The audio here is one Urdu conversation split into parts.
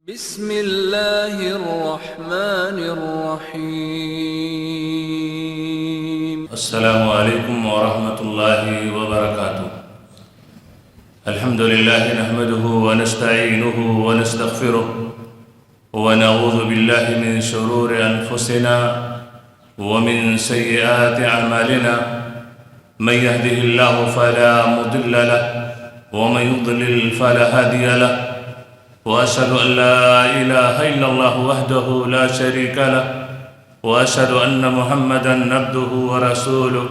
بسم اللہ الرحمن الرحیم۔ السلام علیکم ورحمۃ اللہ وبرکاتہ۔ الحمد للہ نحمده ونستعینه ونستغفره ونعوذ باللہ من شرور انفسنا ومن سیئات اعمالنا من يهده الله فلا مضل له ومن يضلل فلا هادي له وأشهد أن لا إله إلا الله وحده لا شريك له وأشهد أن محمدًا عبده ورسوله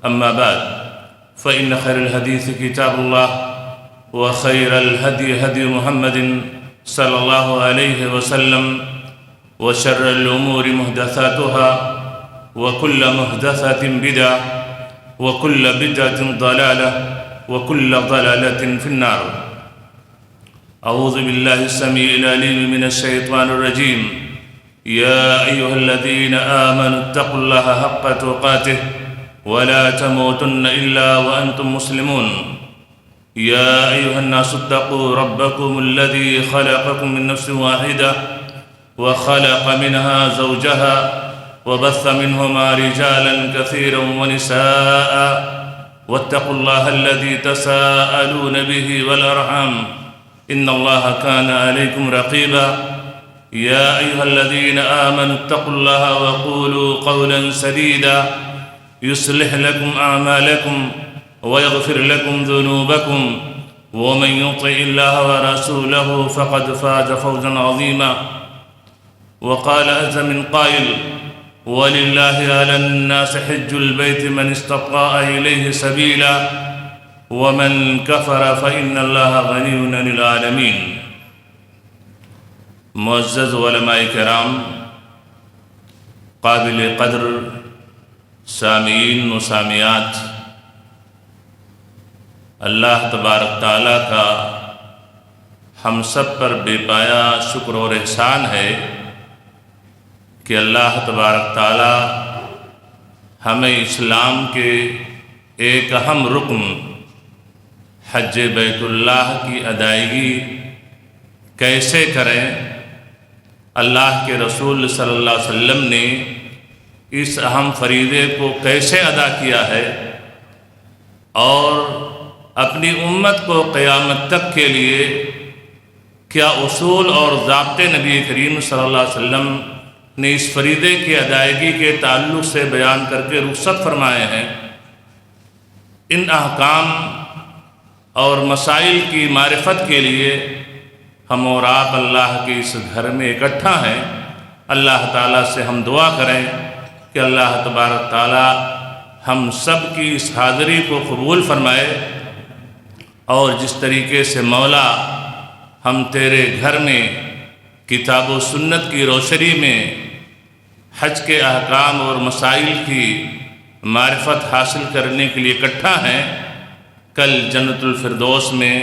أما بعد فإن خير الحديث كتاب الله وخير الهدي هدي محمد صلى الله عليه وسلم وشر الأمور محدثاتها وكل محدثة بدعة وكل بدعة ضلالة وكل ضلالة في النار۔ أعوذ بالله السميع العليم من الشيطان الرجيم۔ يا أيها الذين آمنوا اتقوا الله حق تقاته ولا تموتن إلا وأنتم مسلمون۔ يا أيها الناس اتقوا ربكم الذي خلقكم من نفس واحدة وخلق منها زوجها وبث منهما رجالا كثيرا ونساء واتقوا الله الذي تساءلون به والأرحام إن الله كان عليكم رقيبا۔ يا أيها الذين آمنوا اتقوا الله وقولوا قولا سديدا يصلح لكم أعمالكم ويغفر لكم ذنوبكم ومن يطع الله ورسوله فقد فاز فوزا عظيما۔ وقال عز من قائل ولله على الناس حج البيت من استطاع إليه سبيلا ومن كفر فإن الله غني عن العالمين۔ معزز علماء کرام، قابل قدر سامعین و سامعات، اللہ تبارک تعالیٰ کا ہم سب پر بے پایا شکر اور احسان ہے کہ اللہ تبارک تعالیٰ ہمیں اسلام کے ایک اہم رکن حج بیت اللہ کی ادائیگی کیسے کریں، اللہ کے رسول صلی اللہ علیہ وسلم نے اس اہم فریضے کو کیسے ادا کیا ہے اور اپنی امت کو قیامت تک کے لیے کیا اصول اور ضابطے نبی کریم صلی اللہ علیہ وسلم نے اس فریضے کی ادائیگی کے تعلق سے بیان کر کے رخصت فرمائے ہیں، ان احکام اور مسائل کی معرفت کے لیے ہم اور آپ اللہ کے اس گھر میں اکٹھا ہیں۔ اللہ تعالیٰ سے ہم دعا کریں کہ اللہ تبارک تعالیٰ ہم سب کی اس حاضری کو قبول فرمائے، اور جس طریقے سے مولا ہم تیرے گھر میں کتاب و سنت کی روشنی میں حج کے احکام اور مسائل کی معرفت حاصل کرنے کے لیے اکٹھا ہیں، کل جنت الفردوس میں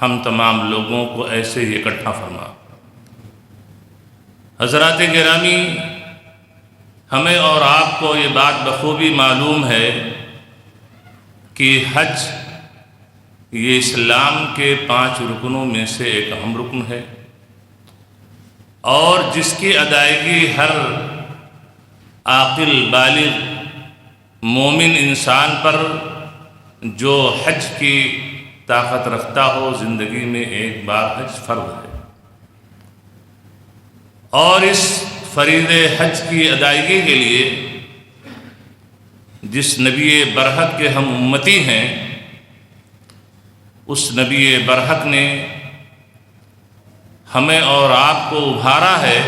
ہم تمام لوگوں کو ایسے ہی اکٹھا فرما۔ حضرات گرامی، ہمیں اور آپ کو یہ بات بخوبی معلوم ہے کہ حج یہ اسلام کے 5 رکنوں میں سے ایک اہم رکن ہے، اور جس کی ادائیگی ہر عاقل بالغ مومن انسان پر جو حج کی طاقت رکھتا ہو، زندگی میں ایک بار حج فرض ہے، اور اس فریضے حج کی ادائیگی کے لیے جس نبی برحق کے ہم امتی ہیں، اس نبی برحق نے ہمیں اور آپ کو ابھارا ہے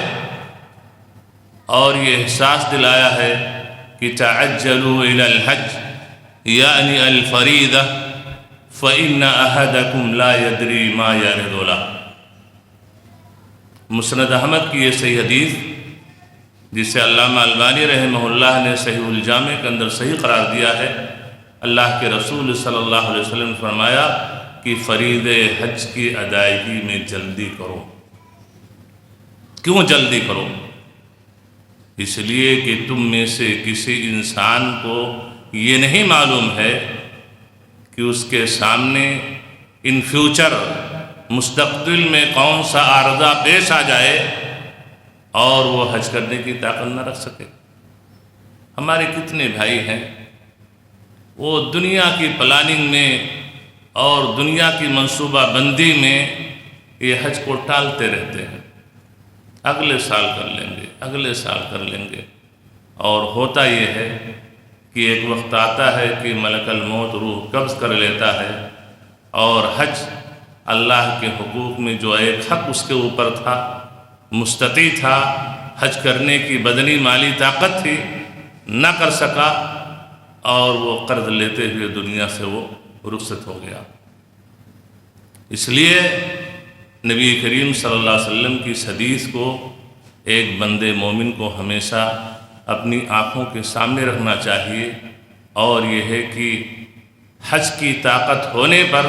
اور یہ احساس دلایا ہے کہ تعجلوا الی الحج یعنی الفریضہ فإن أحدكم لا يدري ما يعرض له۔ مسند احمد کی یہ صحیح حدیث، جسے علامہ البانی رحمہ اللہ نے صحیح الجامع کے اندر صحیح قرار دیا ہے، اللہ کے رسول صلی اللہ علیہ وسلم نے فرمایا کہ فریضہ حج کی ادائیگی میں جلدی کرو۔ کیوں جلدی کرو؟ اس لیے کہ تم میں سے کسی انسان کو یہ نہیں معلوم ہے کہ اس کے سامنے ان فیوچر مستقبل میں کون سا عارضہ پیش آ جائے اور وہ حج کرنے کی طاقت نہ رکھ سکے۔ ہمارے کتنے بھائی ہیں وہ دنیا کی پلاننگ میں اور دنیا کی منصوبہ بندی میں یہ حج کو ٹالتے رہتے ہیں، اگلے سال کر لیں گے، اگلے سال کر لیں گے، اور ہوتا یہ ہے کہ ایک وقت آتا ہے کہ ملک الموت روح قبض کر لیتا ہے، اور حج اللہ کے حقوق میں جو ایک حق اس کے اوپر تھا، مستطیع تھا، حج کرنے کی بدنی مالی طاقت تھی، نہ کر سکا، اور وہ قرض لیتے ہوئے دنیا سے وہ رخصت ہو گیا۔ اس لیے نبی کریم صلی اللہ علیہ وسلم کی اس حدیث کو ایک بندے مومن کو ہمیشہ اپنی آنکھوں کے سامنے رکھنا چاہیے، اور یہ ہے کہ حج کی طاقت ہونے پر،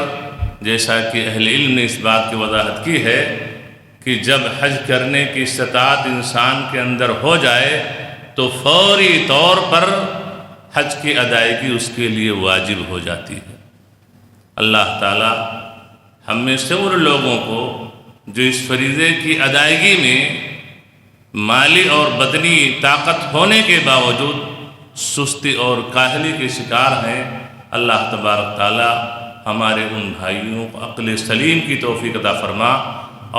جیسا کہ اہل علم نے اس بات کی وضاحت کی ہے کہ جب حج کرنے کی استطاعت انسان کے اندر ہو جائے تو فوری طور پر حج کی ادائیگی اس کے لیے واجب ہو جاتی ہے۔ اللہ تعالی ہم میں سے ان لوگوں کو جو اس فریضے کی ادائیگی میں مالی اور بدنی طاقت ہونے کے باوجود سستی اور کاہلی کے شکار ہیں، اللہ تبارک تعالی ہمارے ان بھائیوں کو عقل سلیم کی توفیق عطا فرما،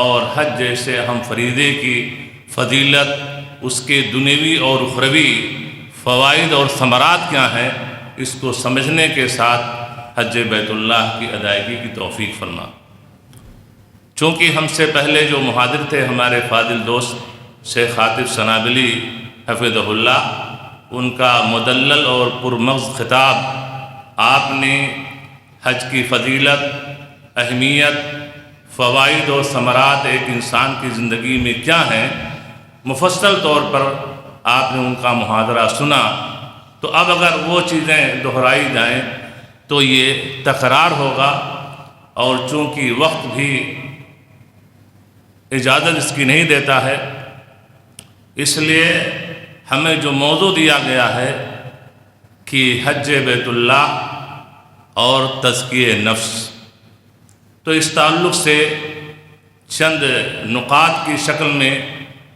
اور حج جیسے ہم فریضے کی فضیلت، اس کے دنیوی اور اخروی فوائد اور ثمرات کیا ہیں، اس کو سمجھنے کے ساتھ حج بیت اللہ کی ادائیگی کی توفیق فرما۔ چونکہ ہم سے پہلے جو محاضر تھے ہمارے فاضل دوست شیخ عاطف سنابلی حفظہ اللہ، ان کا مدلل اور پرمغز خطاب آپ نے حج کی فضیلت، اہمیت، فوائد اور ثمرات ایک انسان کی زندگی میں کیا ہیں، مفصل طور پر آپ نے ان کا محاضرہ سنا، تو اب اگر وہ چیزیں دہرائی جائیں تو یہ تکرار ہوگا، اور چونکہ وقت بھی اجازت اس کی نہیں دیتا ہے، اس لیے ہمیں جو موضوع دیا گیا ہے کہ حج بیت اللہ اور تزکیہ نفس، تو اس تعلق سے چند نقاط کی شکل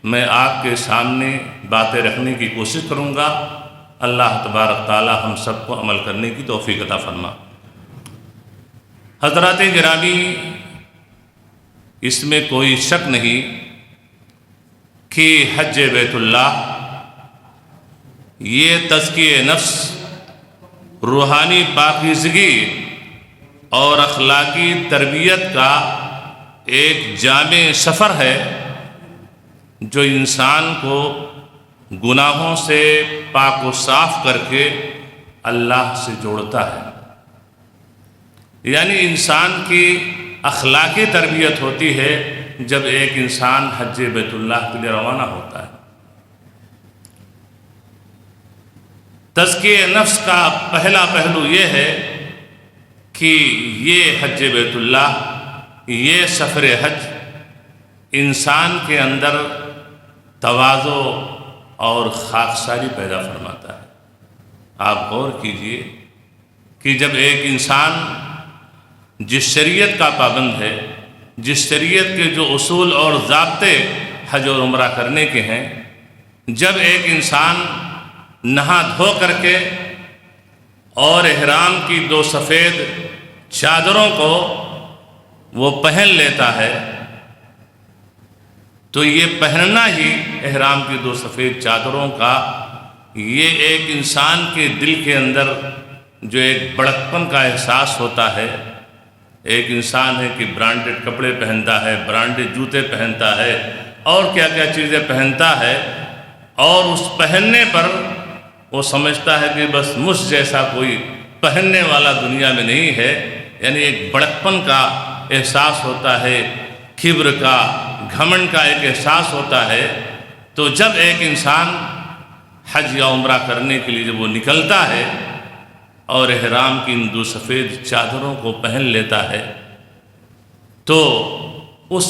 میں آپ کے سامنے باتیں رکھنے کی کوشش کروں گا۔ اللہ تبارک تعالی ہم سب کو عمل کرنے کی توفیق عطا فرما۔ حضرات گرامی، اس میں کوئی شک نہیں کہ حج بیت اللہ یہ تزکیہ نفس، روحانی پاکیزگی اور اخلاقی تربیت کا ایک جامع سفر ہے جو انسان کو گناہوں سے پاک و صاف کر کے اللہ سے جوڑتا ہے۔ یعنی انسان کی اخلاقی تربیت ہوتی ہے جب ایک انسان حج بیت اللہ کے لیے روانہ ہوتا ہے۔ تزکیہ نفس کا پہلا پہلو یہ ہے کہ یہ حج بیت اللہ، یہ سفر حج انسان کے اندر تواضع اور خاکساری پیدا فرماتا ہے۔ آپ غور کیجئے کہ جب ایک انسان جس شریعت کا پابند ہے، جس شریعت کے جو اصول اور ضابطے حج اور عمرہ کرنے کے ہیں، جب ایک انسان نہا دھو کر کے اور احرام کی 2 سفید چادروں کو وہ پہن لیتا ہے، تو یہ پہننا ہی احرام کی 2 سفید چادروں کا، یہ ایک انسان کے دل کے اندر جو ایک بڑکپن کا احساس ہوتا ہے۔ ایک انسان ہے کہ برانڈڈ کپڑے پہنتا ہے، برانڈڈ جوتے پہنتا ہے، اور کیا کیا چیزیں پہنتا ہے، اور اس پہننے پر وہ سمجھتا ہے کہ بس مجھ جیسا کوئی پہننے والا دنیا میں نہیں ہے، یعنی ایک بڑکپن کا احساس ہوتا ہے، کبر کا، گھمنڈ کا ایک احساس ہوتا ہے۔ تو جب ایک انسان حج یا عمرہ کرنے کے لیے جب وہ نکلتا ہے اور احرام کی ان 2 سفید چادروں کو پہن لیتا ہے، تو اس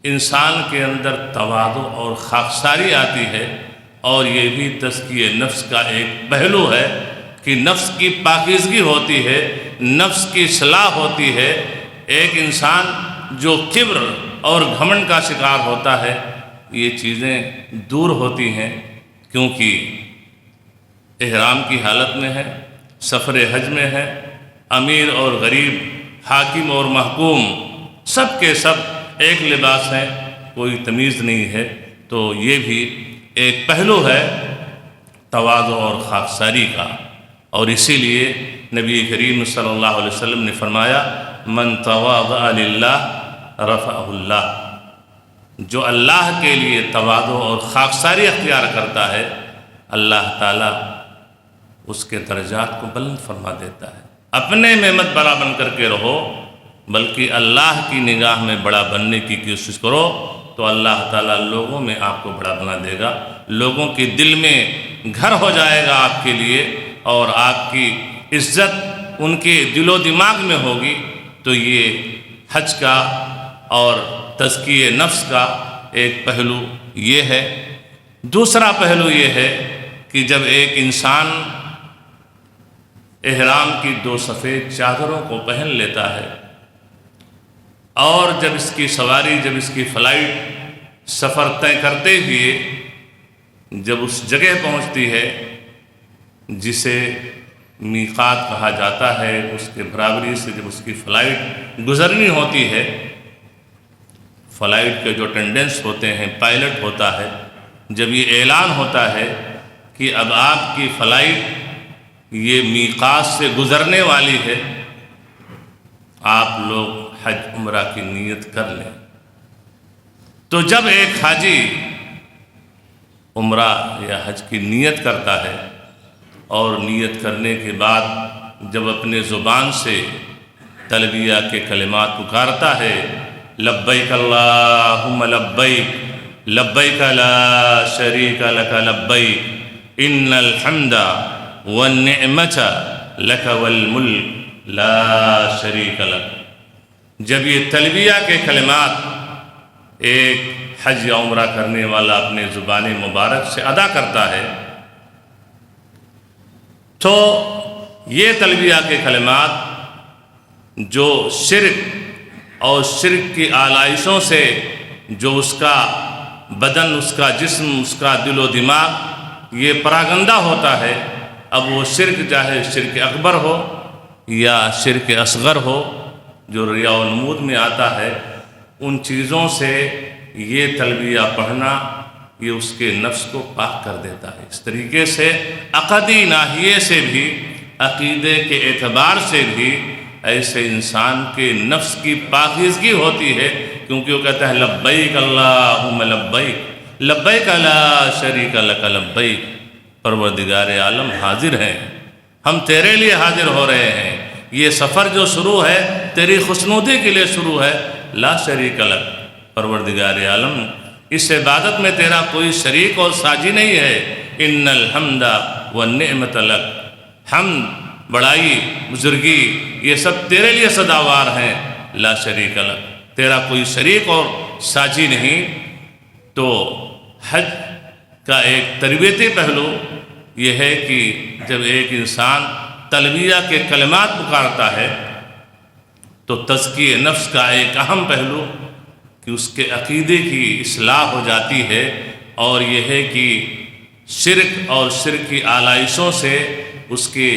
انسان کے اندر تواضع اور خاکساری آتی ہے، اور یہ بھی تزکیہ نفس کا ایک پہلو ہے کہ نفس کی پاکیزگی ہوتی ہے، نفس کی اصلاح ہوتی ہے۔ ایک انسان جو کبر اور گھمنڈ کا شکار ہوتا ہے یہ چیزیں دور ہوتی ہیں، کیونکہ احرام کی حالت میں ہے، سفر حج میں ہے، امیر اور غریب، حاکم اور محکوم سب کے سب ایک لباس ہیں، کوئی تمیز نہیں ہے۔ تو یہ بھی ایک پہلو ہے تواضع اور خاکساری کا، اور اسی لیے نبی کریم صلی اللہ علیہ وسلم نے فرمایا من تواضع للہ رفعہ اللہ، جو اللہ کے لیے تواضع اور خاکساری اختیار کرتا ہے اللہ تعالیٰ اس کے درجات کو بلند فرما دیتا ہے۔ اپنے میں مت بڑا بن کر کے رہو، بلکہ اللہ کی نگاہ میں بڑا بننے کی کوشش کرو، تو اللہ تعالیٰ لوگوں میں آپ کو بڑا بنا دے گا، لوگوں کے دل میں گھر ہو جائے گا آپ کے لیے، اور آپ کی عزت ان کے دل و دماغ میں ہوگی۔ تو یہ حج کا اور تزکیہ نفس کا ایک پہلو یہ ہے۔ دوسرا پہلو یہ ہے کہ جب ایک انسان احرام کی 2 سفید چادروں کو پہن لیتا ہے، اور جب اس کی سواری، جب اس کی فلائٹ سفر طے کرتے ہوئے جب اس جگہ پہنچتی ہے جسے میقات کہا جاتا ہے، اس کے برابری سے جب اس کی فلائٹ گزرنی ہوتی ہے، فلائٹ کے جو اٹینڈنٹس ہوتے ہیں، پائلٹ ہوتا ہے، جب یہ اعلان ہوتا ہے کہ اب آپ کی فلائٹ یہ میقات سے گزرنے والی ہے، آپ لوگ حج عمرہ کی نیت کر لیں۔ تو جب ایک حاجی عمرہ یا حج کی نیت کرتا ہے، اور نیت کرنے کے بعد جب اپنے زبان سے تلبیہ کے کلمات پکارتا ہے، لبیک اللہم لبیک لبیک لا شریک لک لبیک ان الحمد والنعمت لک والملک لا شریک لک، جب یہ تلبیہ کے کلمات ایک حج یا عمرہ کرنے والا اپنے زبان مبارک سے ادا کرتا ہے، تو یہ تلبیہ کے کلمات جو شرک اور شرک کی آلائشوں سے جو اس کا بدن، اس کا جسم، اس کا دل و دماغ یہ پراگندہ ہوتا ہے، اب وہ شرک چاہے شرک اکبر ہو یا شرک اصغر ہو جو ریاء و نمود میں آتا ہے، ان چیزوں سے یہ تلبیہ پڑھنا یہ اس کے نفس کو پاک کر دیتا ہے۔ اس طریقے سے عقدی ناحیے سے بھی، عقیدے کے اعتبار سے بھی ایسے انسان کے نفس کی پاکیزگی ہوتی ہے، کیونکہ وہ کہتا ہے لبیک اللہم لبیک لبیک لا شریک لک لبیک، پروردگار عالم حاضر ہیں، ہم تیرے لیے حاضر ہو رہے ہیں، یہ سفر جو شروع ہے تیری خوشنودی کے لیے شروع ہے، لا شریک لک، پروردگار عالم اس عبادت میں تیرا کوئی شریک اور ساجی نہیں ہے، ان الحمد والنعمت لک، حمد، بڑائی، بزرگی یہ سب تیرے لیے سزاوار ہیں، لا شریک لک، تیرا کوئی شریک اور ساجی نہیں۔ تو حج کا ایک تربیتی پہلو یہ ہے کہ جب ایک انسان تلبیہ کے کلمات پکارتا ہے تو تزکیہ نفس کا ایک اہم پہلو کہ اس کے عقیدے کی اصلاح ہو جاتی ہے، اور یہ ہے کہ شرک اور شرک کی آلائشوں سے اس کے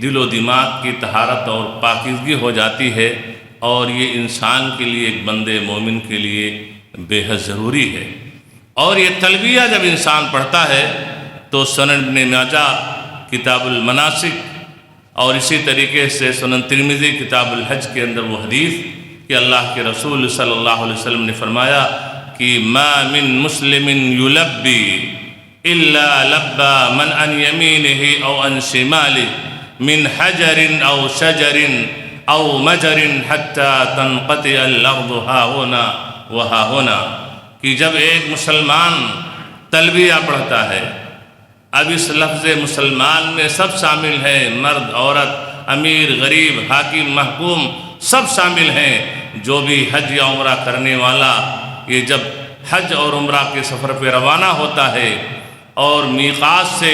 دل و دماغ کی طہارت اور پاکیزگی ہو جاتی ہے، اور یہ انسان کے لیے، ایک بندے مومن کے لیے بے حد ضروری ہے۔ اور یہ تلبیہ جب انسان پڑھتا ہے تو سنن ابن ماجہ کتاب المناسک اور اسی طریقے سے سنن ترمذی کتاب الحج کے اندر وہ حدیث کہ اللہ کے رسول صلی اللہ علیہ وسلم نے فرمایا کہ ما من مسلم یلبی الا لبا من عن یمینہ او عن شمالہ من حجر او شجر او مجر حتی تنقطع الارض ہا ہونا وہا ہونا، کہ جب ایک مسلمان تلبیہ پڑھتا ہے، اب اس لفظ مسلمان میں سب شامل ہیں، مرد، عورت، امیر، غریب، حاکم، محکوم سب شامل ہیں، جو بھی حج یا عمرہ کرنے والا یہ جب حج اور عمرہ کے سفر پہ روانہ ہوتا ہے اور میقات سے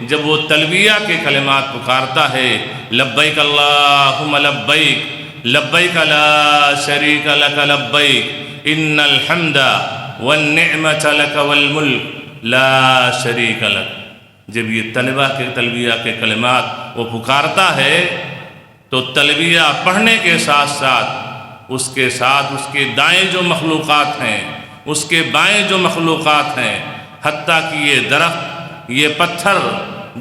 جب وہ تلبیہ کے کلمات پکارتا ہے، لبیک اللہم لبیک لبیک لا شریک لک لبیک ان الحمد والنعمت لک والملک لا شریک لک۔ جب یہ طلبہ کے تلبیہ کے کلمات وہ پکارتا ہے تو تلبیہ پڑھنے کے ساتھ ساتھ اس کے دائیں جو مخلوقات ہیں، اس کے بائیں جو مخلوقات ہیں، حتیٰ کہ یہ درخت، یہ پتھر،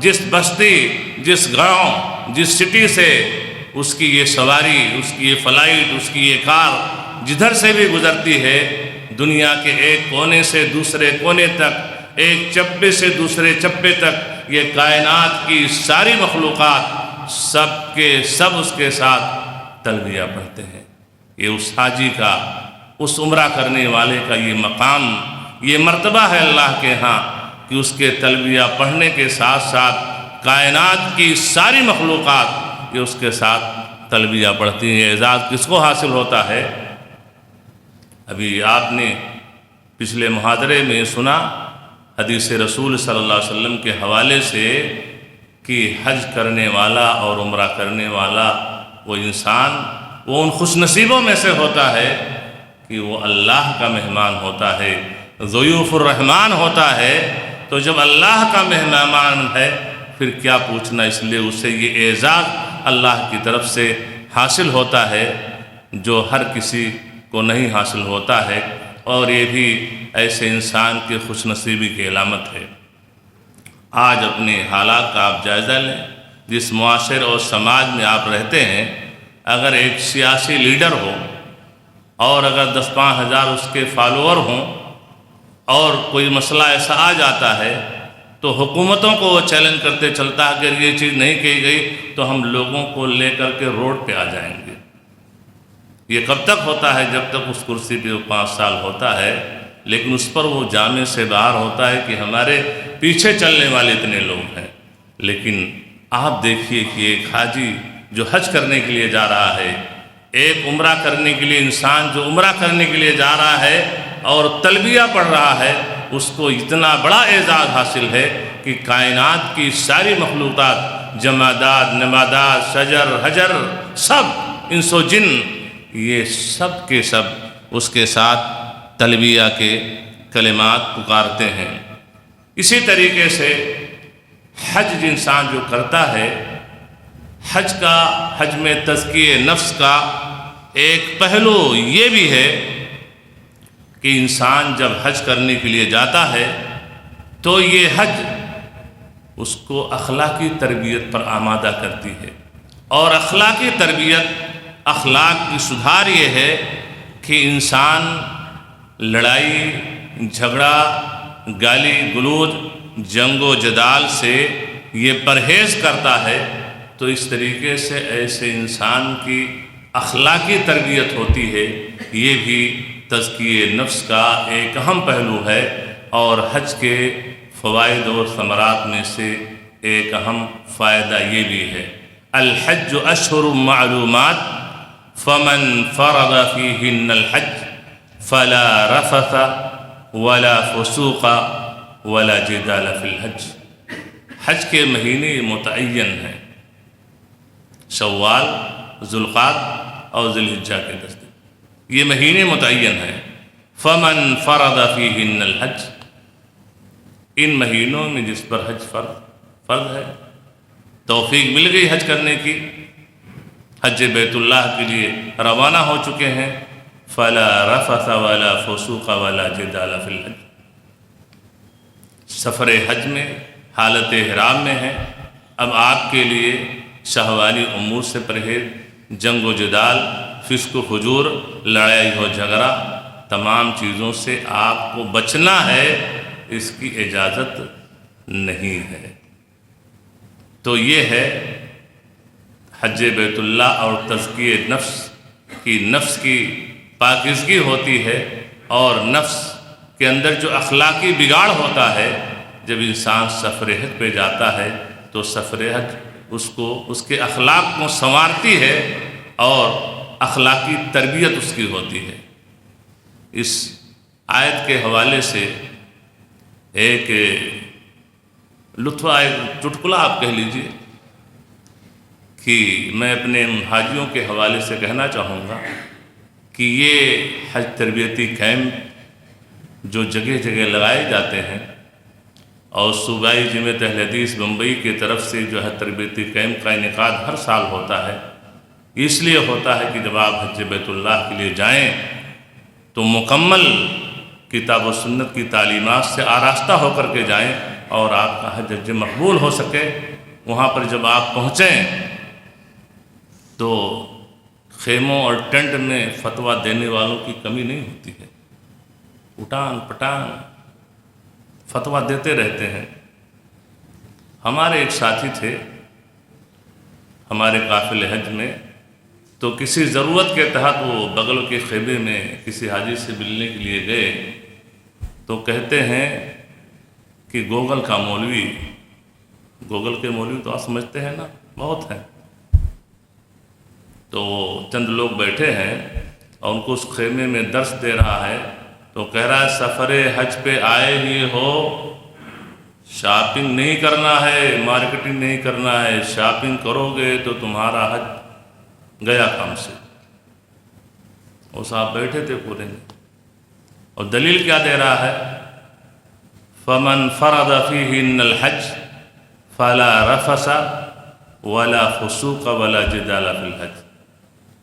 جس بستی، جس گاؤں، جس سٹی سے اس کی یہ سواری، اس کی یہ فلائٹ، اس کی یہ کار جدھر سے بھی گزرتی ہے، دنیا کے ایک کونے سے دوسرے کونے تک، ایک چپے سے دوسرے چپے تک، یہ کائنات کی ساری مخلوقات سب کے سب اس کے ساتھ تلبیہ پڑھتے ہیں۔ یہ اس حاجی کا، اس عمرہ کرنے والے کا یہ مقام، یہ مرتبہ ہے اللہ کے ہاں کہ اس کے تلبیہ پڑھنے کے ساتھ ساتھ کائنات کی ساری مخلوقات یہ اس کے ساتھ تلبیہ پڑھتی ہیں۔ یہ اعزاز کس کو حاصل ہوتا ہے؟ ابھی آپ نے پچھلے محاضرے میں سنا حدیث رسول صلی اللہ علیہ وسلم کے حوالے سے کہ حج کرنے والا اور عمرہ کرنے والا وہ انسان وہ ان خوش نصیبوں میں سے ہوتا ہے کہ وہ اللہ کا مہمان ہوتا ہے، ضیوف الرحمن ہوتا ہے۔ تو جب اللہ کا مہمان ہے پھر کیا پوچھنا، اس لیے اسے یہ اعزاز اللہ کی طرف سے حاصل ہوتا ہے جو ہر کسی کو نہیں حاصل ہوتا ہے، اور یہ بھی ایسے انسان کی خوش نصیبی کی علامت ہے۔ آج اپنے حالات کا آپ جائزہ لیں، جس معاشرے اور سماج میں آپ رہتے ہیں، اگر ایک سیاسی لیڈر ہو اور اگر 10-5 ہزار اس کے فالوور ہوں اور کوئی مسئلہ ایسا آ جاتا ہے تو حکومتوں کو وہ چیلنج کرتے چلتا ہے کہ اگر یہ چیز نہیں کی گئی تو ہم لوگوں کو لے کر کے روڈ پہ آ جائیں گے۔ یہ کب تک ہوتا ہے؟ جب تک اس کرسی پہ وہ 5 سال ہوتا ہے، لیکن اس پر وہ جامے سے باہر ہوتا ہے کہ ہمارے پیچھے چلنے والے اتنے لوگ ہیں۔ لیکن آپ دیکھیے کہ ایک حاجی جو حج کرنے کے لیے جا رہا ہے، ایک عمرہ کرنے کے لیے انسان جو عمرہ کرنے کے لیے جا رہا ہے اور تلبیہ پڑھ رہا ہے، اس کو اتنا بڑا اعزاز حاصل ہے کہ کائنات کی ساری مخلوقات، جمادات، نباتات، شجر، حجر، سب انس و جن، یہ سب کے سب اس کے ساتھ تلبیہ کے کلمات پکارتے ہیں۔ اسی طریقے سے حج انسان جو کرتا ہے، حج میں تزکیہ نفس کا ایک پہلو یہ بھی ہے کہ انسان جب حج کرنے کے لیے جاتا ہے تو یہ حج اس کو اخلاقی تربیت پر آمادہ کرتی ہے، اور اخلاقی تربیت، اخلاق کی سدھار یہ ہے کہ انسان لڑائی جھگڑا، گالی گلوچ، جنگ و جدال سے یہ پرہیز کرتا ہے، تو اس طریقے سے ایسے انسان کی اخلاقی تربیت ہوتی ہے۔ یہ بھی تزکیہ نفس کا ایک اہم پہلو ہے، اور حج کے فوائد اور ثمرات میں سے ایک اہم فائدہ یہ بھی ہے، الحج اشہر معلومات فمن فرض فیہن الحج فلا رفث ولا فسوق ولا جدال فی الحج۔ حج کے مہینے متعین ہیں، شوال، ذوالقعدہ اور ذی الحجہ کے 10 دن، یہ مہینے متعین ہیں۔ فمن فرض فیہن الحج، ان مہینوں میں جس پر حج فرض ہے، توفیق مل گئی حج کرنے کی، حج بیت اللہ کے لیے روانہ ہو چکے ہیں، فلا رفث ولا فسوق ولا جدال فی الحج، سفر حج میں حالت احرام میں ہے، اب آپ کے لیے شہوالی امور سے پرہیز، جنگ و جدال، فسق و فجور، لڑائی و جھگڑا، تمام چیزوں سے آپ کو بچنا ہے، اس کی اجازت نہیں ہے۔ تو یہ ہے حج بیت اللہ، اور تزکیہ نفس کی پاکیزگی ہوتی ہے، اور نفس کے اندر جو اخلاقی بگاڑ ہوتا ہے، جب انسان سفر حج پہ جاتا ہے تو سفر حج اس کے اخلاق کو سنوارتی ہے اور اخلاقی تربیت اس کی ہوتی ہے۔ اس آیت کے حوالے سے ایک لطف چٹکلا آپ کہہ لیجئے کہ میں اپنے حاجیوں کے حوالے سے کہنا چاہوں گا کہ یہ حج تربیتی کیمپ جو جگہ جگہ لگائے جاتے ہیں اور صوبائی جمعیت اہل حدیث بمبئی کی طرف سے جو حج تربیتی کیمپ کا انعقاد ہر سال ہوتا ہے، اس لیے ہوتا ہے کہ جب آپ حج بیت اللہ کے لیے جائیں تو مکمل کتاب و سنت کی تعلیمات سے آراستہ ہو کر کے جائیں اور آپ کا حج مقبول ہو سکے۔ وہاں پر جب آپ پہنچیں تو خیموں اور ٹینٹ میں فتویٰ دینے والوں کی کمی نہیں ہوتی ہے، اٹھان پٹان فتویٰ دیتے رہتے ہیں۔ ہمارے ایک ساتھی تھے ہمارے قافلے حج میں، تو کسی ضرورت کے تحت وہ بغل کے خیمے میں کسی حاجی سے ملنے کے لیے گئے، تو کہتے ہیں کہ گوگل کا مولوی، گوگل کے مولوی تو آپ سمجھتے ہیں نا، بہت ہیں، تو چند لوگ بیٹھے ہیں اور ان کو اس خیمے میں درس دے رہا ہے، تو کہہ رہا ہے سفر حج پہ آئے ہی ہو، شاپنگ نہیں کرنا ہے، مارکیٹنگ نہیں کرنا ہے، شاپنگ کرو گے تو تمہارا حج گیا کام سے۔ وہ صاحب بیٹھے تھے پورے میں، اور دلیل کیا دے رہا ہے؟ فمن فرض فیہن الحج فلا رفث ولا فسوق ولا جدال فی الحج،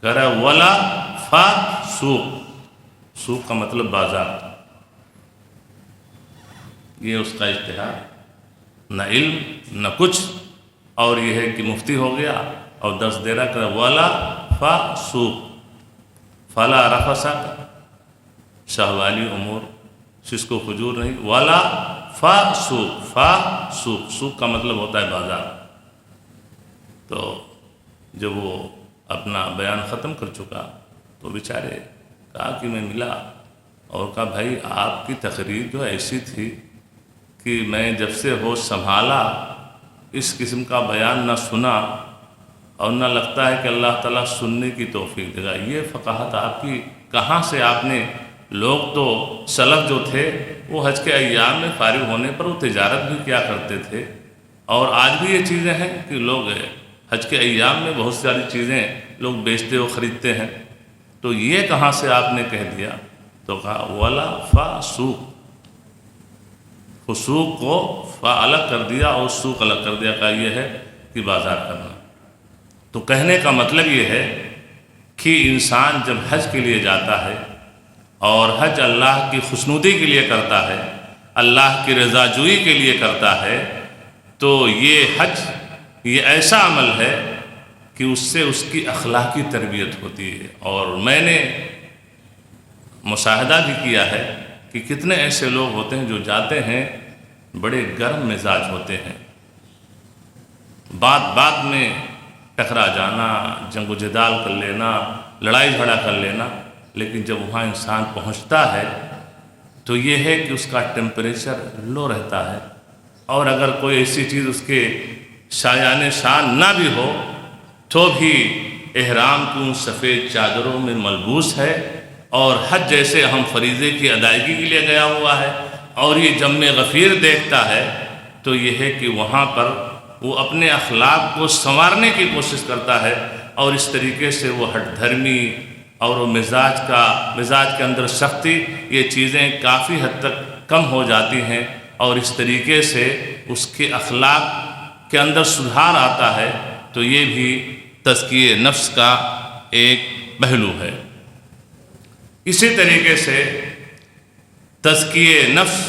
کہہ رہا ہے ولا فسوق، سوق کا مطلب بازار، یہ اس کا اجتہاد، نہ علم نہ کچھ، اور یہ ہے کہ مفتی ہو گیا اور درس دے رہا، کہہ رہا ولا فسوق فلا رفث، شہوالی امور، شسک و فجور نہیں، ولا فسوق، فسوق، سوق کا مطلب ہوتا ہے بازار۔ تو جب وہ اپنا بیان ختم کر چکا تو بیچارے کہا کہ میں ملا اور کہا بھائی آپ کی تقریر جو ایسی تھی کہ میں جب سے ہوش سنبھالا اس قسم کا بیان نہ سنا اور نہ لگتا ہے کہ اللہ تعالیٰ سننے کی توفیق دے گا۔ یہ فقاہت آپ کی کہاں سے؟ آپ نے، لوگ تو سلف جو تھے وہ حج کے ایام میں فارغ ہونے پر وہ تجارت بھی کیا کرتے تھے، اور آج بھی یہ چیزیں ہیں کہ لوگ حج کے ایام میں بہت ساری چیزیں لوگ بیچتے و خریدتے ہیں، تو یہ کہاں سے آپ نے کہہ دیا؟ تو کہا ولا فسوق، فسوق کو فا الگ کر دیا اور سوق الگ کر دیا، کہا یہ ہے کہ بازار کرنا۔ تو کہنے کا مطلب یہ ہے کہ انسان جب حج کے لیے جاتا ہے اور حج اللہ کی خوشنودی کے لیے کرتا ہے، اللہ کی رضا جوئی کے لیے کرتا ہے، تو یہ حج یہ ایسا عمل ہے کہ اس سے اس کی اخلاقی تربیت ہوتی ہے۔ اور میں نے مشاہدہ بھی کیا ہے کہ کتنے ایسے لوگ ہوتے ہیں جو جاتے ہیں بڑے گرم مزاج ہوتے ہیں، بات بات میں ٹکرا جانا، جنگ و جدال کر لینا، لڑائی جھگڑا کر لینا، لیکن جب وہاں انسان پہنچتا ہے تو یہ ہے کہ اس کا ٹیمپریچر لو رہتا ہے، اور اگر کوئی ایسی چیز اس کے شایان شان نہ بھی ہو تو بھی احرام کی ان سفید چادروں میں ملبوس ہے، اور حج جیسے اہم فریضے کی ادائیگی کے لیے گیا ہوا ہے، اور یہ جم غفیر دیکھتا ہے، تو یہ ہے کہ وہاں پر وہ اپنے اخلاق کو سنوارنے کی کوشش کرتا ہے، اور اس طریقے سے وہ ہٹ دھرمی اور وہ مزاج کے اندر سختی، یہ چیزیں کافی حد تک کم ہو جاتی ہیں، اور اس طریقے سے اس کے اخلاق کے اندر سدھار آتا ہے۔ تو یہ بھی تزکیہ نفس کا ایک پہلو ہے۔ اسی طریقے سے تزکیہ نفس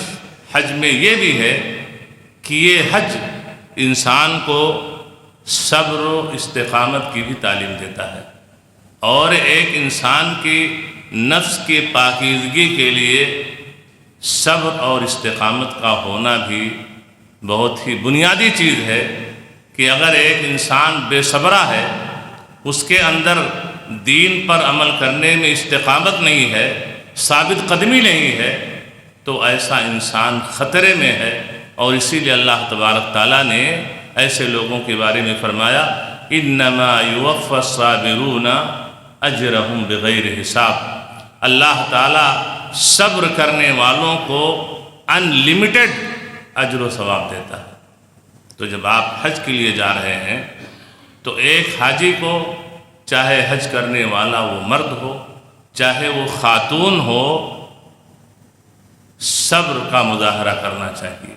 حج میں یہ بھی ہے کہ یہ حج انسان کو صبر و استقامت کی بھی تعلیم دیتا ہے، اور ایک انسان کی نفس کی پاکیزگی کے لیے صبر اور استقامت کا ہونا بھی بہت ہی بنیادی چیز ہے، کہ اگر ایک انسان بے صبرہ ہے، اس کے اندر دین پر عمل کرنے میں استقامت نہیں ہے، ثابت قدمی نہیں ہے، تو ایسا انسان خطرے میں ہے۔ اور اسی لیے اللہ تبارک تعالیٰ نے ایسے لوگوں کے بارے میں فرمایا انما یوفی الصابرون اجرہم بغیر حساب، اللہ تعالیٰ صبر کرنے والوں کو ان لمیٹڈ اجر و ثواب دیتا ہے۔ تو جب آپ حج کے لیے جا رہے ہیں تو ایک حاجی کو چاہے حج کرنے والا وہ مرد ہو چاہے وہ خاتون ہو، صبر کا مظاہرہ کرنا چاہیے،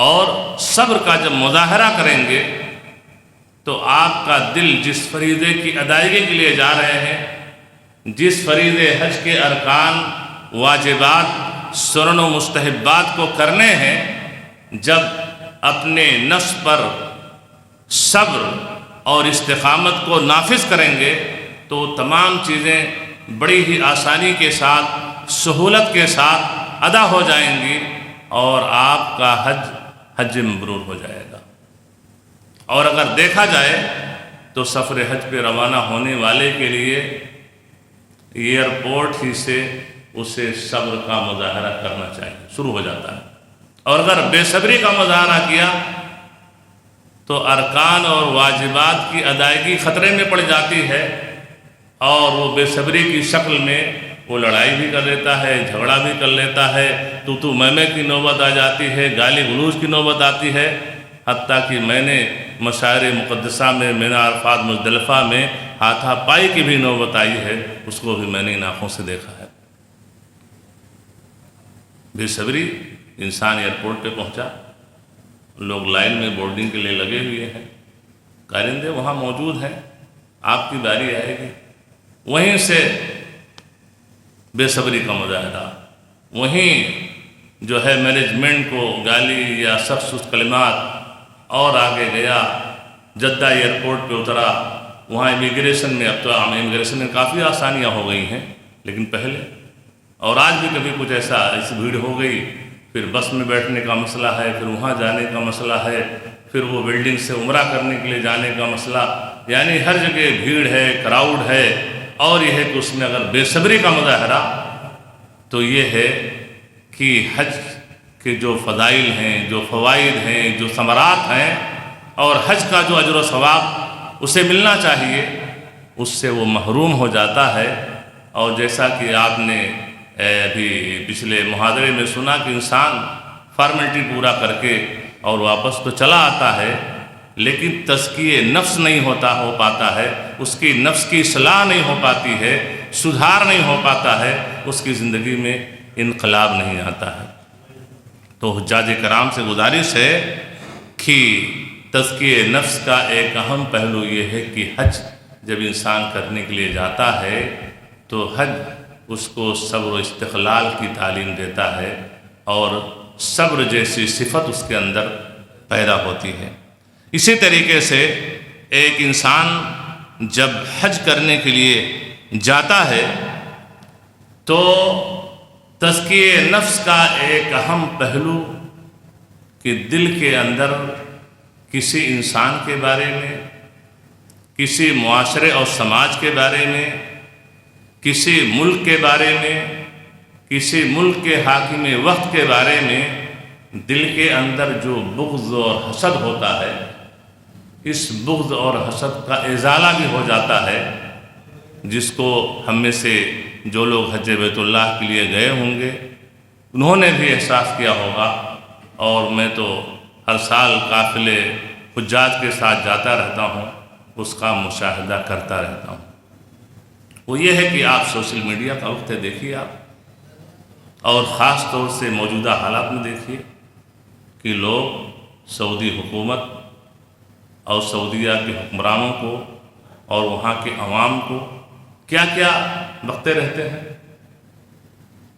اور صبر کا جب مظاہرہ کریں گے تو آپ کا دل جس فریضے کی ادائیگی کے لیے جا رہے ہیں، جس فریضے حج کے ارکان، واجبات، سنن و مستحبات کو کرنے ہیں، جب اپنے نفس پر صبر اور استقامت کو نافذ کریں گے تو تمام چیزیں بڑی ہی آسانی کے ساتھ، سہولت کے ساتھ ادا ہو جائیں گی، اور آپ کا حج مبرور ہو جائے گا۔ اور اگر دیکھا جائے تو سفر حج پہ روانہ ہونے والے کے لیے ایئرپورٹ ہی سے اسے صبر کا مظاہرہ کرنا چاہیے، شروع ہو جاتا ہے۔ اور اگر بے صبری کا مظاہرہ کیا تو ارکان اور واجبات کی ادائیگی خطرے میں پڑ جاتی ہے، اور وہ بے صبری کی شکل میں وہ لڑائی بھی کر لیتا ہے، جھگڑا بھی کر لیتا ہے، تو میں کی نوبت آ جاتی ہے، گالی گلوچ کی نوبت آتی ہے، حتیٰ کہ میں نے مشاعر مقدسہ میں مینا عرفات مزدلفہ میں ہاتھا پائی کی بھی نوبت آئی ہے، اس کو بھی میں نے ان آنکھوں سے دیکھا ہے۔ بے صبری، انسان ایئرپورٹ پہ پہنچا، لوگ لائن میں بورڈنگ کے لیے لگے ہوئے ہیں، کارندے وہاں موجود ہیں، آپ کی باری آئے گی، وہیں سے بے صبری کا مظاہرہ، وہیں جو ہے مینجمنٹ کو گالی یا سخت کلمات، اور آگے گیا جدہ ایئرپورٹ پہ اترا، وہاں امیگریشن میں، اب تو امیگریشن میں کافی آسانیاں ہو گئی ہیں، لیکن پہلے اور آج بھی کبھی کچھ ایسی بھیڑ ہو گئی، پھر بس میں بیٹھنے کا مسئلہ ہے، پھر وہاں جانے کا مسئلہ ہے، پھر وہ بلڈنگ سے عمرہ کرنے کے لیے جانے کا مسئلہ، یعنی ہر جگہ بھیڑ ہے، کراؤڈ ہے، اور یہ ہے کہ اس میں اگر بے صبری کا مظاہرہ، تو یہ ہے کہ حج کے جو فضائل ہیں، جو فوائد ہیں، جو ثمرات ہیں، اور حج کا جو اجر و ثواب اسے ملنا چاہیے، اس سے وہ محروم ہو جاتا ہے۔ اور جیسا کہ آپ نے ابھی پچھلے محاضرے میں سنا کہ انسان فارمیلٹی پورا کر کے اور واپس تو چلا آتا ہے، لیکن تزکیہ نفس نہیں ہو پاتا ہے، اس کی نفس کی اصلاح نہیں ہو پاتی ہے، سدھار نہیں ہو پاتا ہے، اس کی زندگی میں انقلاب نہیں آتا ہے۔ تو حجاج کرام سے گزارش ہے کہ تزکیہ نفس کا ایک اہم پہلو یہ ہے کہ حج جب انسان کرنے کے لیے جاتا ہے تو حج اس کو صبر و استقلال کی تعلیم دیتا ہے، اور صبر جیسی صفت اس کے اندر پیدا ہوتی ہے۔ اسی طریقے سے ایک انسان جب حج کرنے کے لیے جاتا ہے تو تزکیہ نفس کا ایک اہم پہلو کہ دل کے اندر کسی انسان کے بارے میں، کسی معاشرے اور سماج کے بارے میں، کسی ملک کے بارے میں، کسی ملک کے حاکم وقت کے بارے میں دل کے اندر جو بغض اور حسد ہوتا ہے، اس بغض اور حسد کا ازالہ بھی ہو جاتا ہے، جس کو ہم میں سے جو لوگ حج بیت اللہ کے لیے گئے ہوں گے انہوں نے بھی احساس کیا ہوگا، اور میں تو ہر سال قافلے حجاج کے ساتھ جاتا رہتا ہوں، اس کا مشاہدہ کرتا رہتا ہوں۔ وہ یہ ہے کہ آپ سوشل میڈیا کا وقت ہے، دیکھیے آپ، اور خاص طور سے موجودہ حالات میں دیکھیے کہ لوگ سعودی حکومت اور سعودیہ کے حکمرانوں کو اور وہاں کے عوام کو کیا کیا بکتے رہتے ہیں،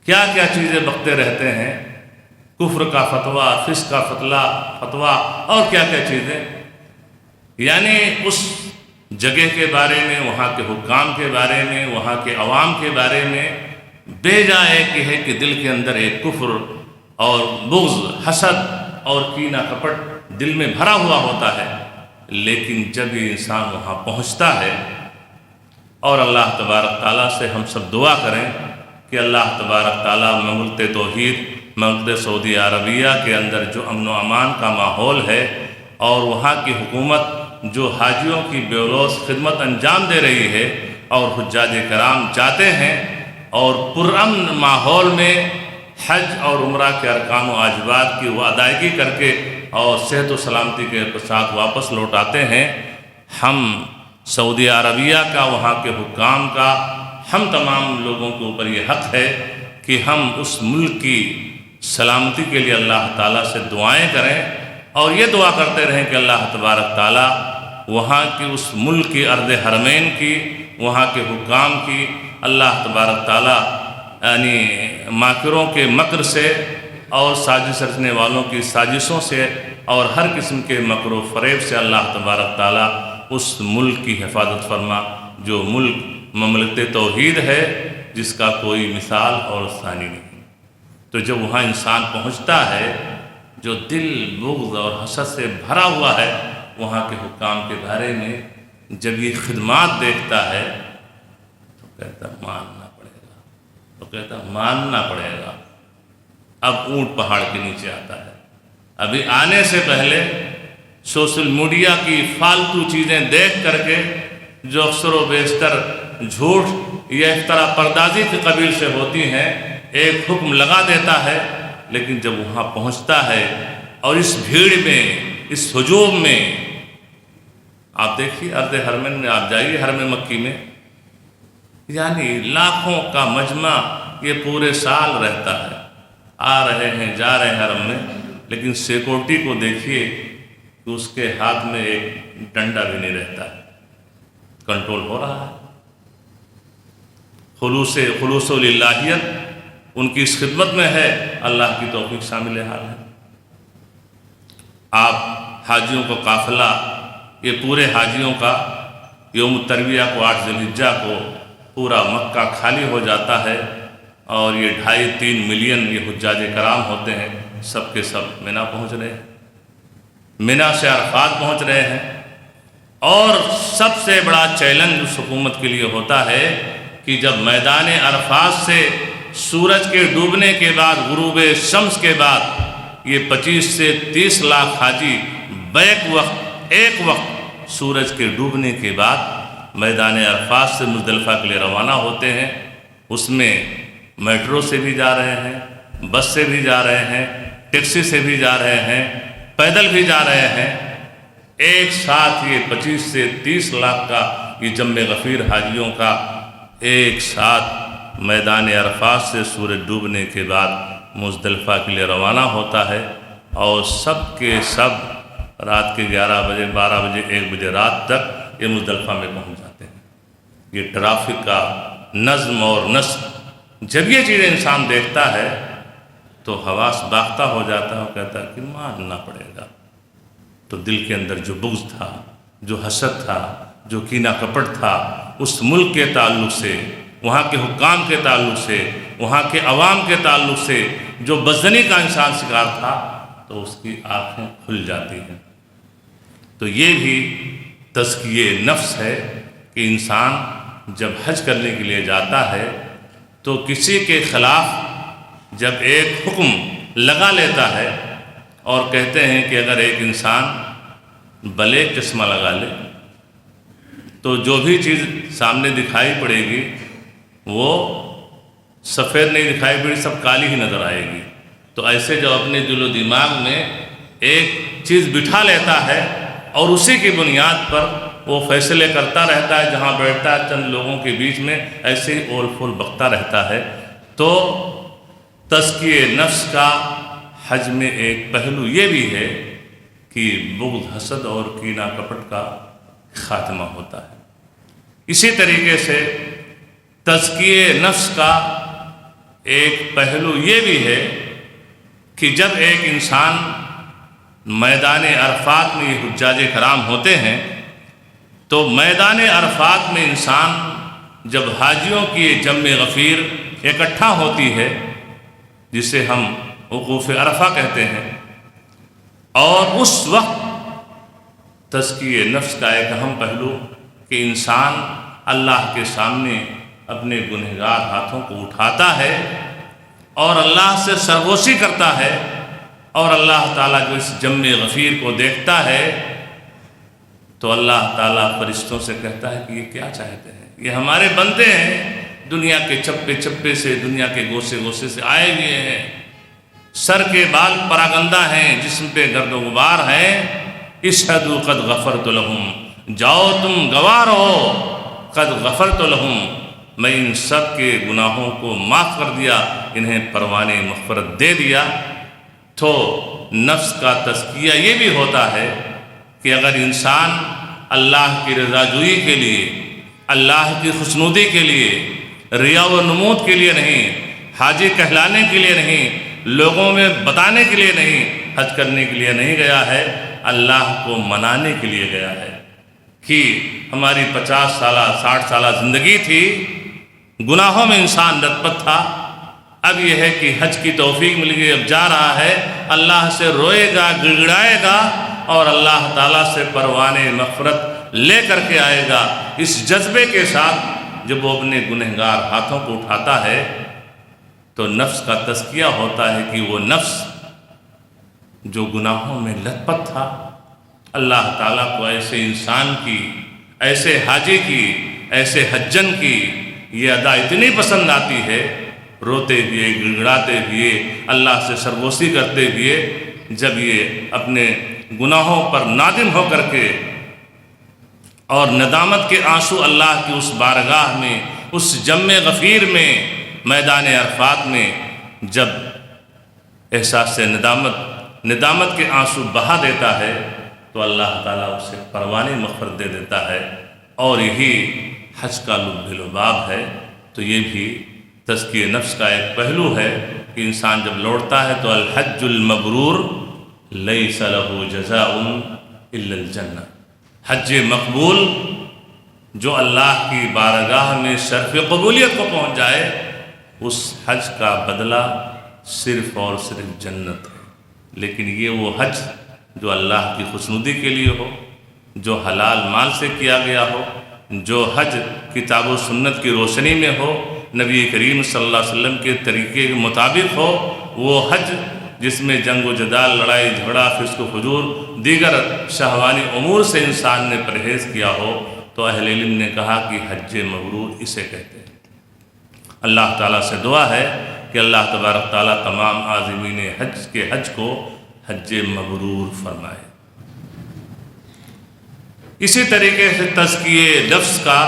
کیا کیا چیزیں بکتے رہتے ہیں، کفر کا فتویٰ، فسق کا فتویٰ، اور کیا کیا چیزیں، یعنی اس جگہ کے بارے میں، وہاں کے حکام کے بارے میں، وہاں کے عوام کے بارے میں بے جا ایک ہے کہ دل کے اندر ایک کفر اور بغض، حسد اور کینہ کپٹ دل میں بھرا ہوا ہوتا ہے، لیکن جب یہ انسان وہاں پہنچتا ہے، اور اللہ تبارک تعالیٰ سے ہم سب دعا کریں کہ اللہ تبارک تعالیٰ مملکت توحید، مملکت سعودی عربیہ کے اندر جو امن و امان کا ماحول ہے، اور وہاں کی حکومت جو حاجیوں کی بے لوث خدمت انجام دے رہی ہے، اور حجاج کرام جاتے ہیں اور پرامن ماحول میں حج اور عمرہ کے ارکان و واجبات کی وہ ادائیگی کر کے اور صحت و سلامتی کے ساتھ واپس لوٹ آتے ہیں، ہم سعودی عربیہ کا، وہاں کے حکام کا، ہم تمام لوگوں کے اوپر یہ حق ہے کہ ہم اس ملک کی سلامتی کے لیے اللہ تعالیٰ سے دعائیں کریں اور یہ دعا کرتے رہیں کہ اللہ تبارک تعالیٰ وہاں کی اس ملک کی ارض حرمین کی، وہاں کے حکام کی اللہ تبارک تعالیٰ یعنی ماکروں کے مکر سے اور سازش رچنے والوں کی سازشوں سے اور ہر قسم کے مکر و فریب سے اللہ تبارک تعالیٰ اس ملک کی حفاظت فرما، جو ملک مملکت توحید ہے، جس کا کوئی مثال اور ثانی نہیں۔ تو جب وہاں انسان پہنچتا ہے جو دل بغض اور حسد سے بھرا ہوا ہے وہاں کے حکام کے بارے میں، جب یہ خدمات دیکھتا ہے تو کہتا ماننا پڑے گا۔ اب اونٹ پہاڑ کے نیچے آتا ہے۔ ابھی آنے سے پہلے سوشل میڈیا کی فالتو چیزیں دیکھ کر کے، جو اکثر و بیشتر جھوٹ یا افترا پردازی کے قبیل سے ہوتی ہیں، ایک حکم لگا دیتا ہے، لیکن جب وہاں پہنچتا ہے اور اس بھیڑ میں، اس ہجوم میں، آپ دیکھیے ارض حرمین میں آپ جائیے، حرم مکی میں یعنی لاکھوں کا مجمع یہ پورے سال رہتا ہے، آ رہے ہیں جا رہے ہیں حرم میں، لیکن سیکورٹی کو دیکھیے کہ اس کے ہاتھ میں ایک ڈنڈا بھی نہیں رہتا ہے، کنٹرول ہو رہا ہے۔ خلوص و للہیت ان کی اس خدمت میں ہے، اللہ کی توفیق شامل حال ہے۔ آپ حاجیوں کو قافلہ، یہ پورے حاجیوں کا یوم الترویہ کو 8 ذی الحجہ کو پورا مکہ خالی ہو جاتا ہے، اور یہ 2.5-3 ملین یہ حجاج کرام ہوتے ہیں، سب کے سب مینا پہنچ رہے ہیں، مینا سے عرفات پہنچ رہے ہیں۔ اور سب سے بڑا چیلنج اس حکومت کے لیے ہوتا ہے کہ جب میدان عرفات سے سورج کے ڈوبنے کے بعد، غروب شمس کے بعد، یہ 25 سے 30 لاکھ حاجی ایک وقت سورج کے ڈوبنے کے بعد میدان عرفات سے مزدلفہ کے لیے روانہ ہوتے ہیں۔ اس میں میٹرو سے بھی جا رہے ہیں، بس سے بھی جا رہے ہیں، ٹیکسی سے بھی جا رہے ہیں، پیدل بھی جا رہے ہیں۔ ایک ساتھ یہ 25 سے 30 لاکھ کا یہ جمع غفیر حاجیوں کا ایک ساتھ میدان عرفات سے سورج ڈوبنے کے بعد مزدلفہ کے لیے روانہ ہوتا ہے، اور سب کے سب رات کے 11 بجے 12 بجے 1 بجے رات تک یہ مزدلفہ میں پہنچ جاتے ہیں۔ یہ ٹرافک کا نظم اور نسق، جب یہ چیزیں انسان دیکھتا ہے تو حواس باختہ ہو جاتا ہے اور کہتا ہے کہ ماننا پڑے گا۔ تو دل کے اندر جو بغض تھا، جو حسد تھا، جو کینہ کپٹ تھا، اس ملک کے تعلق سے، وہاں کے حکام کے تعلق سے، وہاں کے عوام کے تعلق سے جو بدظنی کا انسان شکار تھا، تو اس کی آنکھیں کھل جاتی ہیں۔ تو یہ بھی تزکیہ نفس ہے کہ انسان جب حج کرنے کے لیے جاتا ہے تو کسی کے خلاف جب ایک حکم لگا لیتا ہے، اور کہتے ہیں کہ اگر ایک انسان بلیک چشمہ لگا لے تو جو بھی چیز سامنے دکھائی پڑے گی وہ سفید نہیں دکھائی پڑے، سب کالی ہی نظر آئے گی۔ تو ایسے جو اپنے دل و دماغ میں ایک چیز بٹھا لیتا ہے اور اسی کی بنیاد پر وہ فیصلے کرتا رہتا ہے، جہاں بیٹھتا ہے چند لوگوں کے بیچ میں ایسے ہی اول پھول بکتا رہتا ہے۔ تو تزکیہ نفس کا حج میں ایک پہلو یہ بھی ہے کہ بغض، حسد اور کینہ کپٹ کا خاتمہ ہوتا ہے۔ اسی طریقے سے تزکیہ نفس کا ایک پہلو یہ بھی ہے کہ جب ایک انسان میدان عرفات میں یہ حجاج کرام ہوتے ہیں تو میدان عرفات میں انسان جب حاجیوں کی جمع غفیر اکٹھا ہوتی ہے، جسے ہم وقوف عرفہ کہتے ہیں، اور اس وقت تزکیہ نفس کا ایک اہم پہلو کہ انسان اللہ کے سامنے اپنے گنہگار ہاتھوں کو اٹھاتا ہے اور اللہ سے سرگوشی کرتا ہے، اور اللہ تعالیٰ جو اس جمع غفیر کو دیکھتا ہے تو اللہ تعالیٰ فرشتوں سے کہتا ہے کہ یہ کیا چاہتے ہیں، یہ ہمارے بندے ہیں، دنیا کے چپے چپے سے، دنیا کے گوشے گوشے سے آئے ہوئے ہیں، سر کے بال پراگندہ ہیں، جسم پہ گرد و غبار ہیں، اشہدوا قد غفرت لہم، جاؤ تم گواہ رہو، قد غفرت لہم، میں ان سب کے گناہوں کو معاف کر دیا، انہیں پروان مغفرت دے دیا۔ تو نفس کا تزکیہ یہ بھی ہوتا ہے کہ اگر انسان اللہ کی رضا جوئی کے لیے، اللہ کی خوشنودی کے لیے، ریا و نمود کے لیے نہیں، حاجی کہلانے کے لیے نہیں، لوگوں میں بتانے کے لیے نہیں، حج کرنے کے لیے نہیں گیا ہے، اللہ کو منانے کے لیے گیا ہے کہ ہماری 50 سالہ 60 سالہ زندگی تھی، گناہوں میں انسان لت پت تھا، اب یہ ہے کہ حج کی توفیق مل گئی، اب جا رہا ہے، اللہ سے روئے گا، گڑ گڑائے گا اور اللہ تعالیٰ سے پروان مغفرت لے کر کے آئے گا۔ اس جذبے کے ساتھ جب وہ اپنے گنہگار ہاتھوں کو اٹھاتا ہے تو نفس کا تزکیہ ہوتا ہے کہ وہ نفس جو گناہوں میں لت پت تھا، اللہ تعالیٰ کو ایسے انسان کی، ایسے حاجی کی، ایسے حجن کی یہ ادا اتنی پسند آتی ہے، روتے ہوئے، گڑگڑاتے ہوئے، اللہ سے سرگوشی کرتے ہوئے، جب یہ اپنے گناہوں پر نادم ہو کر کے اور ندامت کے آنسو اللہ کی اس بارگاہ میں، اس جم غفیر میں، میدان عرفات میں جب احساس ندامت کے آنسو بہا دیتا ہے تو اللہ تعالیٰ اسے پروان مغفرت دے دیتا ہے، اور یہی حج کا لب لباب ہے۔ تو یہ بھی تزکیہ نفس کا ایک پہلو ہے کہ انسان جب لوٹتا ہے تو الحج المبرور لیس لہ جزاء الا الجنہ، حج مقبول جو اللہ کی بارگاہ میں شرف قبولیت کو پہنچ جائے، اس حج کا بدلہ صرف اور صرف جنت ہے۔ لیکن یہ وہ حج جو اللہ کی خوشنودی کے لیے ہو، جو حلال مال سے کیا گیا ہو، جو حج کتاب و سنت کی روشنی میں ہو، نبی کریم صلی اللہ علیہ وسلم کے طریقے کے مطابق ہو، وہ حج جس میں جنگ و جدال، لڑائی جھگڑا، فسق و فجور، دیگر شہوانی امور سے انسان نے پرہیز کیا ہو، تو اہل علم نے کہا کہ حج مبرور اسے کہتے ہیں۔ اللہ تعالیٰ سے دعا ہے کہ اللہ تبارک تعالیٰ تمام عازمین حج کے حج کو حج مبرور فرمائے۔ اسی طریقے سے تزکیہ نفس کا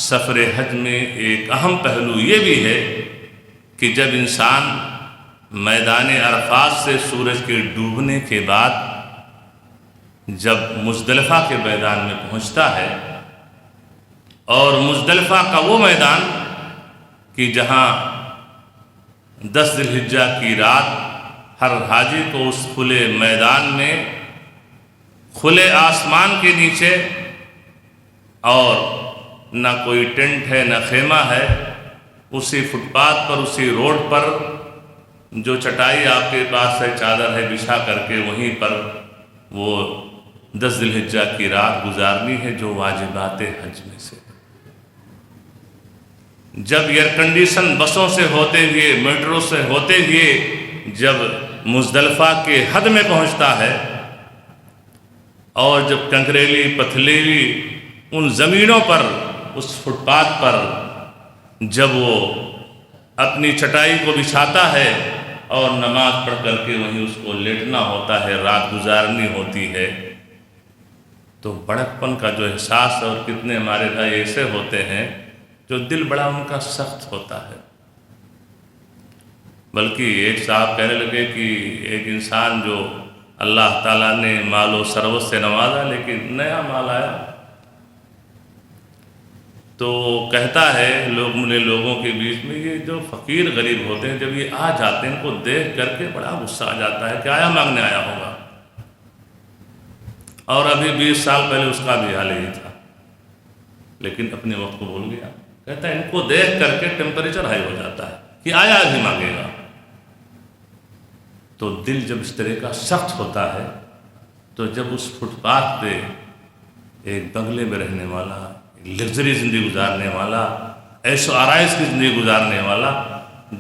سفر حج میں ایک اہم پہلو یہ بھی ہے کہ جب انسان میدان عرفات سے سورج کے ڈوبنے کے بعد جب مزدلفہ کے میدان میں پہنچتا ہے، اور مزدلفہ کا وہ میدان کہ جہاں 10 ذی الحجہ کی رات ہر حاجی کو اس کھلے میدان میں، کھلے آسمان کے نیچے، اور نہ کوئی ٹینٹ ہے نہ خیمہ ہے، اسی فٹ پاتھ پر، اسی روڈ پر جو چٹائی آپ کے پاس ہے، چادر ہے، بچھا کر کے وہیں پر وہ 10 ذی الحجہ کی رات گزارنی ہے، جو واجبات حج میں سے۔ جب ایئر کنڈیشن بسوں سے ہوتے ہوئے، میٹرو سے ہوتے ہوئے جب مزدلفہ کے حد میں پہنچتا ہے، اور جب کنکریلی پتھریلی ان زمینوں پر، اس فٹ پاتھ پر جب وہ اپنی چٹائی کو بچھاتا ہے اور نماز پڑھ کر کے وہیں اس کو لیٹنا ہوتا ہے، رات گزارنی ہوتی ہے، تو بڑکپن کا جو احساس ہے، اور کتنے ہمارے بھائی ایسے ہوتے ہیں جو دل بڑا ان کا سخت ہوتا ہے۔ بلکہ ایک صاحب کہنے لگے کہ ایک انسان جو اللہ تعالیٰ نے مال و ثروت سے نوازا، لیکن نیا مال آیا تو کہتا ہے لوگوں کے بیچ میں، یہ جو فقیر غریب ہوتے ہیں جب یہ آ جاتے ہیں، ان کو دیکھ کر کے بڑا غصہ آ جاتا ہے کہ آیا مانگنے آیا ہوگا، اور ابھی 20 سال پہلے اس کا بھی حال یہی تھا، لیکن اپنے وقت کو بھول گیا۔ کہتا ہے ان کو دیکھ کر کے ٹیمپریچر ہائی ہو جاتا ہے کہ آیا بھی مانگے گا۔ تو دل جب اس طرح کا سخت ہوتا ہے، تو جب اس فٹ پاتھ پہ ایک بنگلے میں رہنے والا، لگژری زندگی گزارنے والا، عیش و آرائش کی زندگی گزارنے والا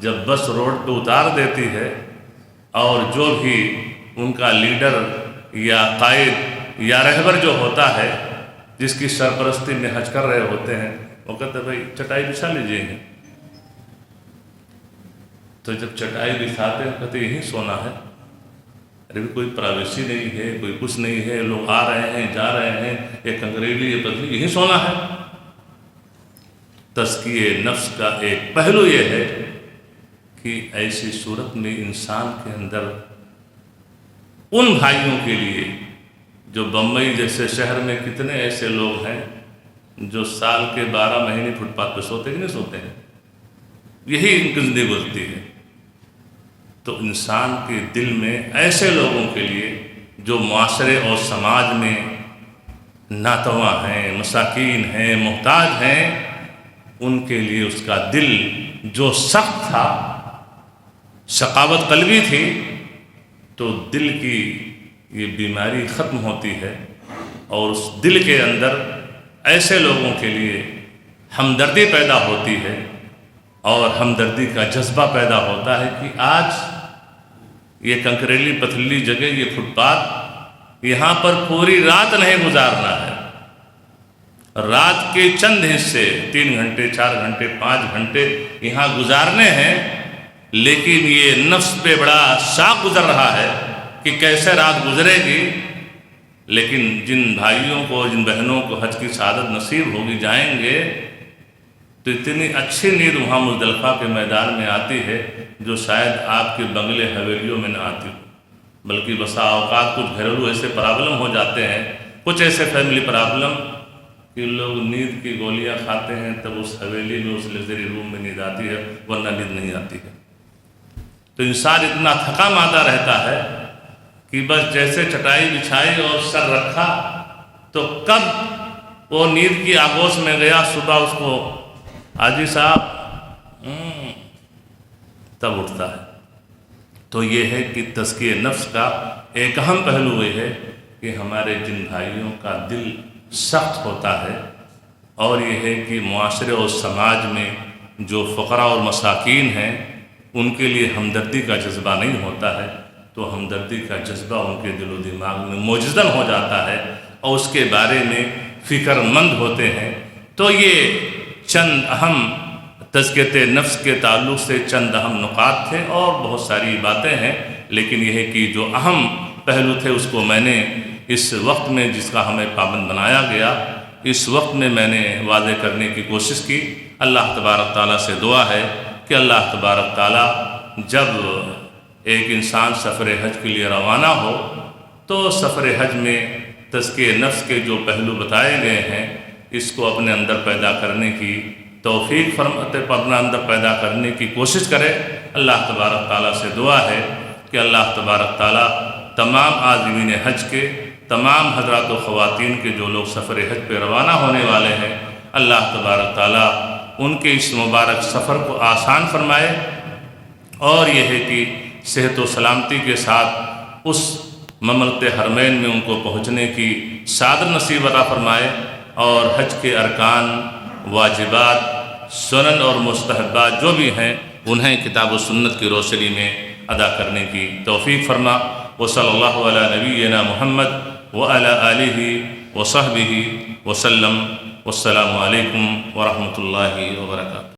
جب بس روڈ پہ اتار دیتی ہے، اور جو بھی ان کا لیڈر یا قائد یا رہبر جو ہوتا ہے، جس کی سرپرستی میں حج کر رہے ہوتے ہیں، وہ کہتے ہیں بھائی چٹائی بچھا لیجئے، تو جب چٹائی بچھاتے ہیں کہتے یہیں سونا ہے، ارے کوئی پرائیویسی نہیں ہے، کوئی کچھ نہیں ہے، لوگ آ رہے ہیں جا رہے ہیں، ایک انگریزی یہ پتلی یہی سونا ہے۔ تزکیہ نفس کا ایک پہلو یہ ہے کہ ایسی صورت میں انسان کے اندر ان بھائیوں کے لیے جو بمبئی جیسے شہر میں کتنے ایسے لوگ ہیں جو سال کے 12 مہینے فٹ پاتھ پہ سوتے کہ نہیں سوتے ہیں، یہی ان کی زندگی گزرتی ہے۔ تو انسان کے دل میں ایسے لوگوں کے لیے جو معاشرے اور سماج میں ناتواں ہیں، مساکین ہیں، محتاج ہیں، ان کے لیے اس کا دل جو سخت تھا، شقاوت قلبی تھی، تو دل کی یہ بیماری ختم ہوتی ہے اور اس دل کے اندر ایسے لوگوں کے لیے ہمدردی پیدا ہوتی ہے اور ہمدردی کا جذبہ پیدا ہوتا ہے کہ آج یہ کنکریلی پتھریلی جگہ، یہ فٹ پاتھ، یہاں پر پوری رات نہیں گزارنا ہے، رات کے چند حصے 3 گھنٹے 4 گھنٹے 5 گھنٹے یہاں گزارنے ہیں، لیکن یہ نفس پہ بڑا شاق گزر رہا ہے کہ کیسے رات گزرے گی۔ لیکن جن بھائیوں کو، جن بہنوں کو حج کی سعادت نصیب ہوگی، جائیں گے، تو اتنی اچھی نیند وہاں مزدلفہ کے میدان میں آتی ہے جو شاید آپ کے بنگلے حویلیوں میں نہ آتی ہو، بلکہ بسا اوقات کچھ گھریلو ایسے پرابلم ہو جاتے ہیں، کچھ ایسے فیملی پرابلم کہ لوگ نیند کی گولیاں کھاتے ہیں، تب اس حویلی میں، اس لگژری روم میں نیند آتی ہے، ورنہ نیند نہیں آتی ہے۔ تو انسان اتنا تھکا مادہ رہتا ہے کہ بس جیسے چٹائی بچھائی اور سر رکھا تو کب وہ نیند کی آگوش میں گیا، صبح اس کو حاجی صاحب تب اٹھتا ہے۔ تو یہ ہے کہ تزکیہ نفس کا ایک اہم پہلو یہ ہے کہ ہمارے جن بھائیوں کا دل سخت ہوتا ہے، اور یہ ہے کہ معاشرے اور سماج میں جو فقراء اور مساکین ہیں ان کے لیے ہمدردی کا جذبہ نہیں ہوتا ہے، تو ہمدردی کا جذبہ ان کے دل و دماغ میں موجزن ہو جاتا ہے اور اس کے بارے میں فکر مند ہوتے ہیں۔ تو یہ چند اہم تزکیہ نفس کے تعلق سے چند اہم نکات تھے، اور بہت ساری باتیں ہیں، لیکن یہ ہے کہ جو اہم پہلو تھے اس کو میں نے اس وقت میں، جس کا ہمیں پابند بنایا گیا، اس وقت میں میں نے واضح کرنے کی کوشش کی۔ اللہ تبارک تعالیٰ سے دعا ہے کہ اللہ تبارک تعالیٰ جب ایک انسان سفر حج کے لیے روانہ ہو تو سفر حج میں تزکیہ نفس کے جو پہلو بتائے گئے ہیں اس کو اپنے اندر پیدا کرنے کی توفیق اپنے اندر پیدا کرنے کی کوشش کرے۔ اللہ تبارک تعالیٰ سے دعا ہے کہ اللہ تبارک تعالیٰ تمام عازمین حج کے، تمام حضرات و خواتین کے جو لوگ سفر حج پہ روانہ ہونے والے ہیں، اللہ تبارک تعالیٰ ان کے اس مبارک سفر کو آسان فرمائے، اور یہ ہے کہ صحت و سلامتی کے ساتھ اس مملکت حرمین میں ان کو پہنچنے کی سعادت نصیب عطا فرمائے، اور حج کے ارکان، واجبات، سنن اور مستحبات جو بھی ہیں انہیں کتاب و سنت کی روشنی میں ادا کرنے کی توفیق فرما۔ وصلی اللہ علی نبینا محمد وعلی آلہ وصحبہ وسلم۔ والسلام علیکم ورحمۃ اللہ وبرکاتہ۔